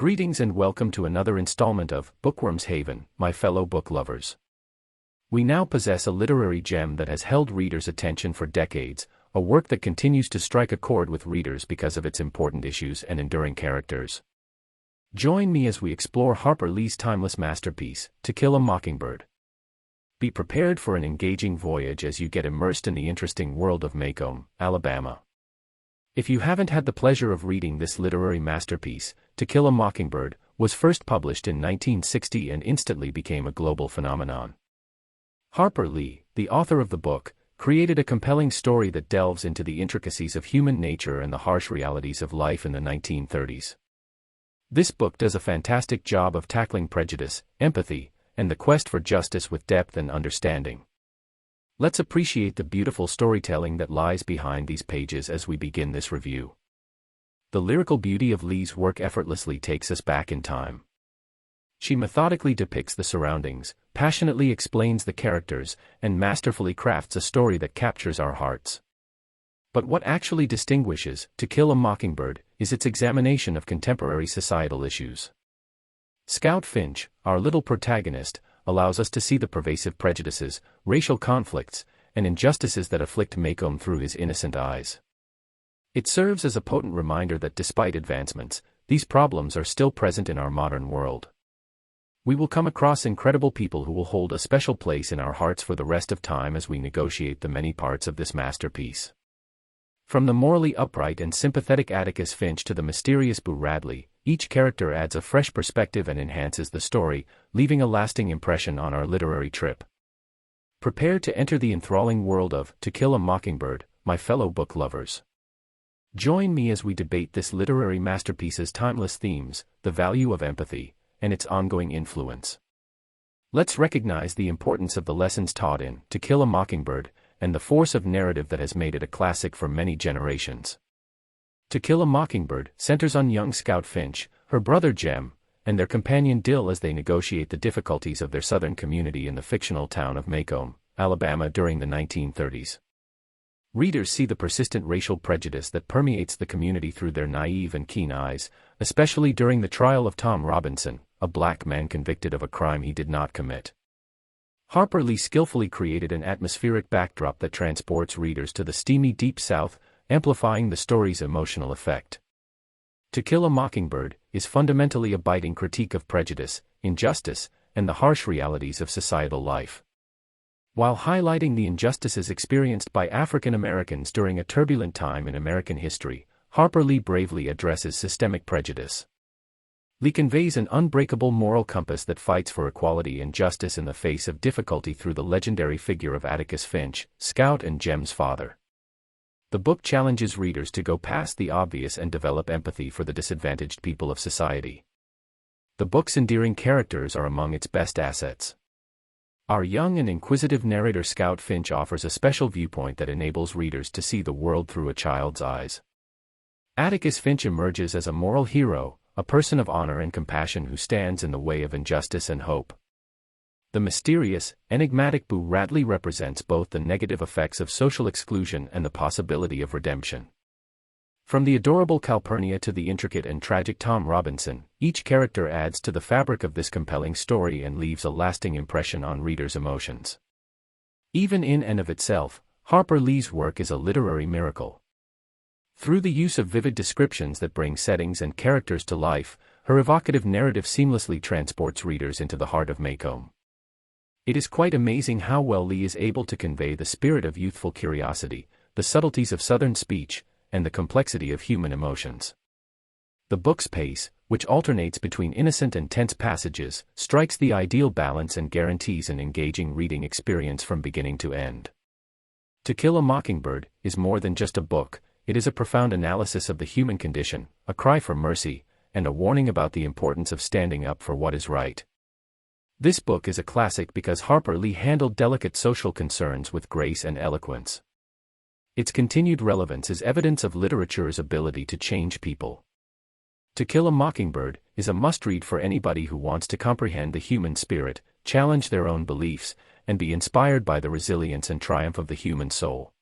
Greetings and welcome to another installment of Bookworm's Haven, my fellow book lovers. We now possess a literary gem that has held readers' attention for decades, a work that continues to strike a chord with readers because of its important issues and enduring characters. Join me as we explore Harper Lee's timeless masterpiece, To Kill a Mockingbird. Be prepared for an engaging voyage as you get immersed in the interesting world of Macomb, Alabama. If you haven't had the pleasure of reading this literary masterpiece, To Kill a Mockingbird was first published in 1960 and instantly became a global phenomenon. Harper Lee, the author of the book, created a compelling story that delves into the intricacies of human nature and the harsh realities of life in the 1930s. This book does a fantastic job of tackling prejudice, empathy, and the quest for justice with depth and understanding. Let's appreciate the beautiful storytelling that lies behind these pages as we begin this review. The lyrical beauty of Lee's work effortlessly takes us back in time. She methodically depicts the surroundings, passionately explains the characters, and masterfully crafts a story that captures our hearts. But what actually distinguishes To Kill a Mockingbird is its examination of contemporary societal issues. Scout Finch, our little protagonist, allows us to see the pervasive prejudices, racial conflicts, and injustices that afflict Macomb through his innocent eyes. It serves as a potent reminder that despite advancements, these problems are still present in our modern world. We will come across incredible people who will hold a special place in our hearts for the rest of time as we negotiate the many parts of this masterpiece. From the morally upright and sympathetic Atticus Finch to the mysterious Boo Radley, each character adds a fresh perspective and enhances the story, leaving a lasting impression on our literary trip. Prepare to enter the enthralling world of To Kill a Mockingbird, my fellow book lovers. Join me as we debate this literary masterpiece's timeless themes, the value of empathy, and its ongoing influence. Let's recognize the importance of the lessons taught in To Kill a Mockingbird, and the force of narrative that has made it a classic for many generations. To Kill a Mockingbird centers on young Scout Finch, her brother Jem, and their companion Dill as they negotiate the difficulties of their southern community in the fictional town of Macomb, Alabama during the 1930s. Readers see the persistent racial prejudice that permeates the community through their naive and keen eyes, especially during the trial of Tom Robinson, a black man convicted of a crime he did not commit. Harper Lee skillfully created an atmospheric backdrop that transports readers to the steamy Deep South, amplifying the story's emotional effect. To Kill a Mockingbird is fundamentally a biting critique of prejudice, injustice, and the harsh realities of societal life. While highlighting the injustices experienced by African Americans during a turbulent time in American history, Harper Lee bravely addresses systemic prejudice. Lee conveys an unbreakable moral compass that fights for equality and justice in the face of difficulty through the legendary figure of Atticus Finch, Scout and Jem's father. The book challenges readers to go past the obvious and develop empathy for the disadvantaged people of society. The book's endearing characters are among its best assets. Our young and inquisitive narrator Scout Finch offers a special viewpoint that enables readers to see the world through a child's eyes. Atticus Finch emerges as a moral hero, a person of honor and compassion who stands in the way of injustice and hope. The mysterious, enigmatic Boo Radley represents both the negative effects of social exclusion and the possibility of redemption. From the adorable Calpurnia to the intricate and tragic Tom Robinson, each character adds to the fabric of this compelling story and leaves a lasting impression on readers' emotions. Even in and of itself, Harper Lee's work is a literary miracle. Through the use of vivid descriptions that bring settings and characters to life, her evocative narrative seamlessly transports readers into the heart of Macomb. It is quite amazing how well Lee is able to convey the spirit of youthful curiosity, the subtleties of Southern speech, and the complexity of human emotions. The book's pace, which alternates between innocent and tense passages, strikes the ideal balance and guarantees an engaging reading experience from beginning to end. To Kill a Mockingbird is more than just a book, it is a profound analysis of the human condition, a cry for mercy, and a warning about the importance of standing up for what is right. This book is a classic because Harper Lee handled delicate social concerns with grace and eloquence. Its continued relevance is evidence of literature's ability to change people. To Kill a Mockingbird is a must-read for anybody who wants to comprehend the human spirit, challenge their own beliefs, and be inspired by the resilience and triumph of the human soul.